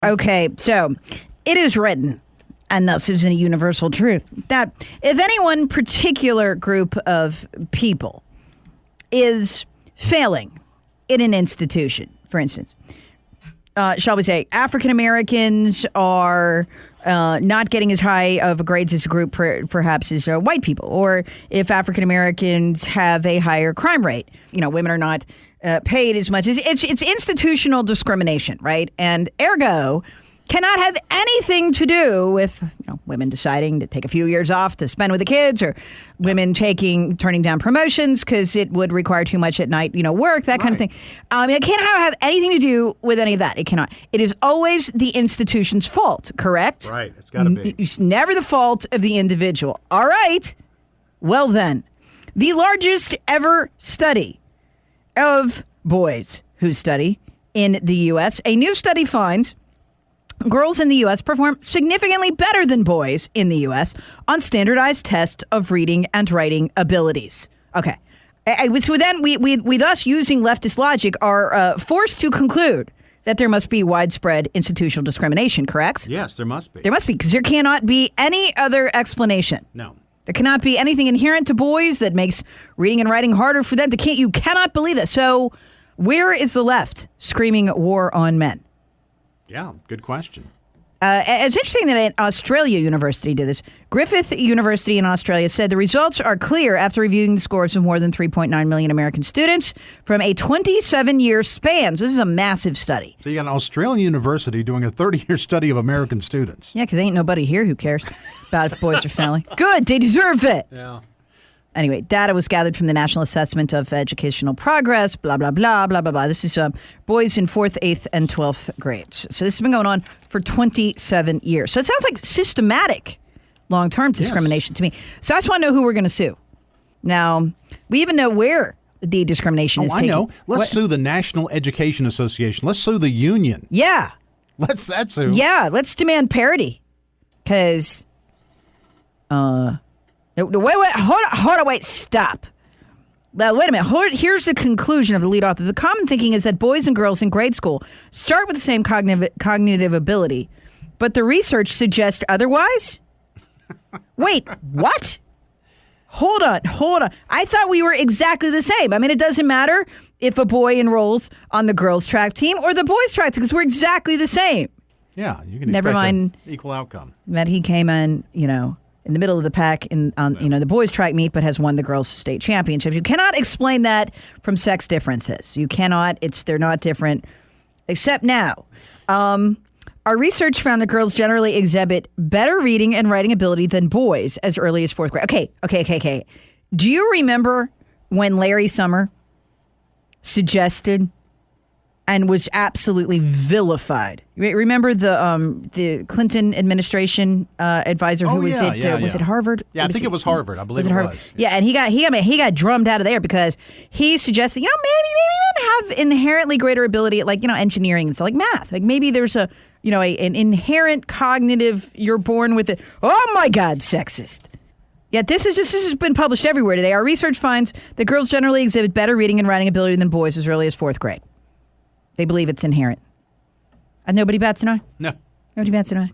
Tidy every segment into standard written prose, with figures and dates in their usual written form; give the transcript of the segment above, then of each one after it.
Okay, so it is written, and thus is a universal truth, that if any one particular group of people is failing in an institution, for instance, shall we say, African Americans are not getting as high of grades as a group perhaps as white people, or if African Americans have a higher crime rate, women are not paid as much as it's institutional discrimination, right? And ergo cannot have anything to do with women deciding to take a few years off to spend with the kids, or women turning down promotions because it would require too much at night, work, that kind of thing. It cannot have anything to do with any of that. It cannot. It is always the institution's fault, correct? Right. It's got to be. It's never the fault of the individual. All right. Well then, the largest ever study of boys who study in the U.S., a new study finds girls in the U.S. perform significantly better than boys in the U.S. on standardized tests of reading and writing abilities. Okay. So then we thus, using leftist logic, are forced to conclude that there must be widespread institutional discrimination, correct? Yes, there must be. There must be, because there cannot be any other explanation. No. There cannot be anything inherent to boys that makes reading and writing harder for them. You cannot believe that. So where is the left screaming war on men? Yeah, good question. It's interesting that an Australia university did this. Griffith University in Australia said the results are clear after reviewing the scores of more than 3.9 million American students from a 27-year span. So this is a massive study. So you got an Australian university doing a 30-year study of American students. Yeah, because ain't nobody here who cares about if boys are failing. Good, they deserve it. Yeah. Anyway, data was gathered from the National Assessment of Educational Progress, blah, blah, blah, blah, blah, blah. This is boys in 4th, 8th, and 12th grades. So this has been going on for 27 years. So it sounds like systematic long-term discrimination to me. So I just want to know who we're going to sue. Now, we even know where the discrimination is taking. I know. Let's sue the National Education Association. Let's sue the union. Yeah. Let's sue. Yeah, let's demand parity. Because... Wait, hold on, wait, stop. Well, wait a minute. Here's the conclusion of the lead author. The common thinking is that boys and girls in grade school start with the same cognitive ability, but the research suggests otherwise? Wait, what? Hold on. I thought we were exactly the same. I mean, it doesn't matter if a boy enrolls on the girls' track team or the boys' track team, because we're exactly the same. Yeah, you can Never expect mind an equal outcome. That he came in, in the middle of the pack on the boys' track meet, but has won the girls' state championships. You cannot explain that from sex differences. You cannot. They're not different. Except now, our research found that girls generally exhibit better reading and writing ability than boys as early as 4th grade. Okay. Do you remember when Larry Summer suggested and was absolutely vilified? Remember the Clinton administration advisor who was was it Harvard? Yeah, I think it was Harvard. I believe it was. Yeah, and he got drummed out of there because he suggested, maybe men have inherently greater ability at engineering and stuff, like math. Like maybe there's an inherent cognitive, you're born with it. Oh my God, sexist. Yet this has been published everywhere today. Our research finds that girls generally exhibit better reading and writing ability than boys as early as 4th grade. They believe it's inherent. And nobody bats an eye? No. Nobody bats an eye.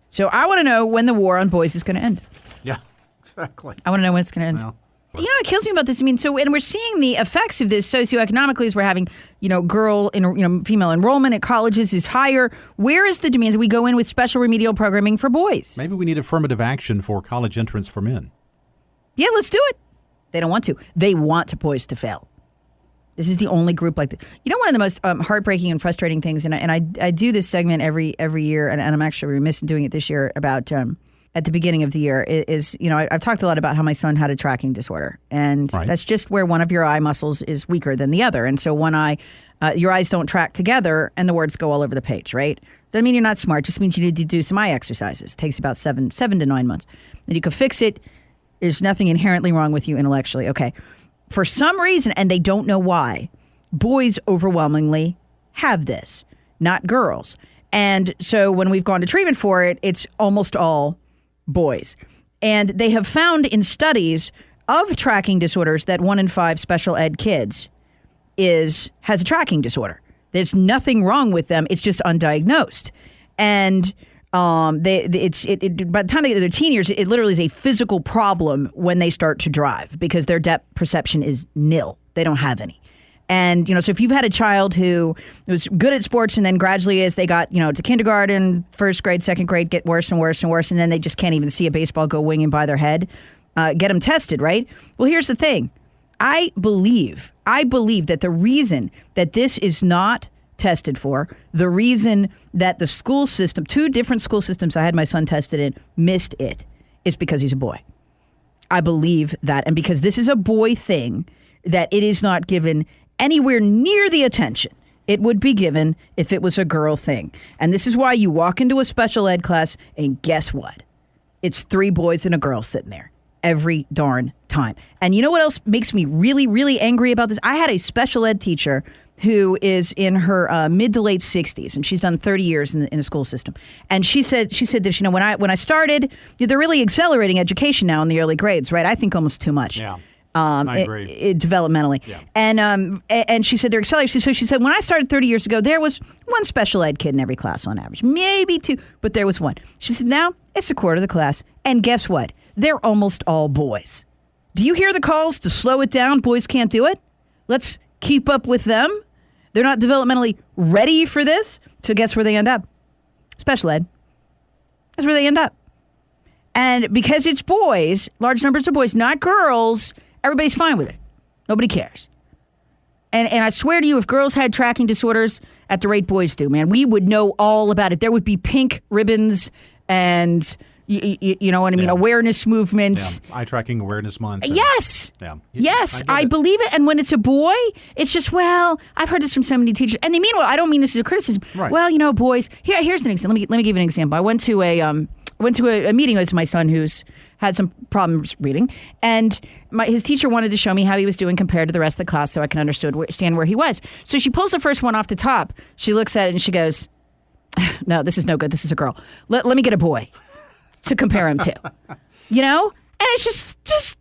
So I want to know when the war on boys is going to end. Yeah, exactly. I want to know when it's going to end. Well, what kills me about this? And we're seeing the effects of this socioeconomically as we're having, female enrollment at colleges is higher. Where is the demands? We go in with special remedial programming for boys. Maybe we need affirmative action for college entrance for men. Yeah, let's do it. They don't want to. They want boys to fail. This is the only group like this. One of the most heartbreaking and frustrating things, and I do this segment every year, and I'm actually remiss in doing it this year about at the beginning of the year is I've talked a lot about how my son had a tracking disorder, and that's just where one of your eye muscles is weaker than the other, and so one eye, your eyes don't track together, and the words go all over the page, right? Doesn't mean you're not smart. Just means you need to do some eye exercises. It takes about 7 to 9 months, and you can fix it. There's nothing inherently wrong with you intellectually. Okay. For some reason, and they don't know why, boys overwhelmingly have this, not girls. And so when we've gone to treatment for it, it's almost all boys. And they have found in studies of tracking disorders that 1 in 5 special ed kids has a tracking disorder. There's nothing wrong with them. It's just undiagnosed. And by the time they get to their teen years, it literally is a physical problem when they start to drive because their depth perception is nil. They don't have any. And, so if you've had a child who was good at sports and then gradually as they got, to kindergarten, first grade, second grade, get worse and worse and worse, and then they just can't even see a baseball go winging by their head, get them tested, right? Well, here's the thing. I believe that the reason that this is not tested for, the reason that the school system, 2 different school systems I had my son tested in, missed it, is because he's a boy. I believe that. And because this is a boy thing, that it is not given anywhere near the attention it would be given if it was a girl thing. And this is why you walk into a special ed class and guess what? It's 3 boys and a girl sitting there every darn time. And you know what else makes me really, really angry about this? I had a special ed teacher who is in her mid to late 60s, and she's done 30 years in the school system. And she said this, when I started, they're really accelerating education now in the early grades, right? I think almost too much. Yeah. I agree. Developmentally. Yeah. And she said they're accelerating. So she said, when I started 30 years ago, there was 1 special ed kid in every class on average, maybe 2, but there was 1. She said, now it's a quarter of the class. And guess what? They're almost all boys. Do you hear the calls to slow it down? Boys can't do it. Let's keep up with them. They're not developmentally ready for this. So guess where they end up? Special ed. That's where they end up. And because it's boys, large numbers of boys, not girls, everybody's fine with it. Nobody cares. And I swear to you, if girls had tracking disorders at the rate boys do, man, we would know all about it. There would be pink ribbons and, you know what I mean, awareness movements. Yeah. Eye Tracking Awareness Month. Yes. Yeah. Yes, I believe it. And when it's a boy, it's just, well, I've heard this from so many teachers. And meanwhile, I don't mean this as a criticism. Right. Well, boys, here's an example. Let me give you an example. I went to a meeting with my son who's had some problems reading, and his teacher wanted to show me how he was doing compared to the rest of the class so I can understand where he was. So she pulls the first one off the top. She looks at it and she goes, no, this is no good. This is a girl. Let me get a boy to compare him to. And it's just,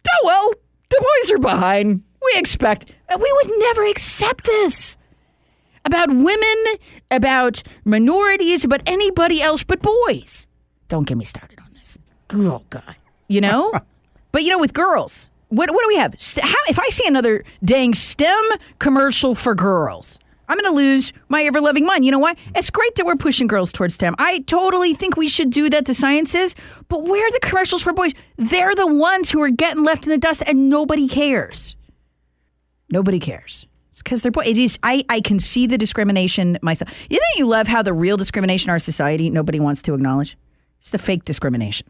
oh, well, the boys are behind. We expect. We would never accept this about women, about minorities, about anybody else but boys. Don't get me started on this. Oh, God. But, with girls, what do we have? If I see another dang STEM commercial for girls, I'm going to lose my ever-loving mind. You know why? It's great that we're pushing girls towards STEM. I totally think we should do that to sciences, but where are the commercials for boys? They're the ones who are getting left in the dust, and nobody cares. Nobody cares. It's because they're boys. It is. I can see the discrimination myself. You love how the real discrimination in our society nobody wants to acknowledge? It's the fake discrimination.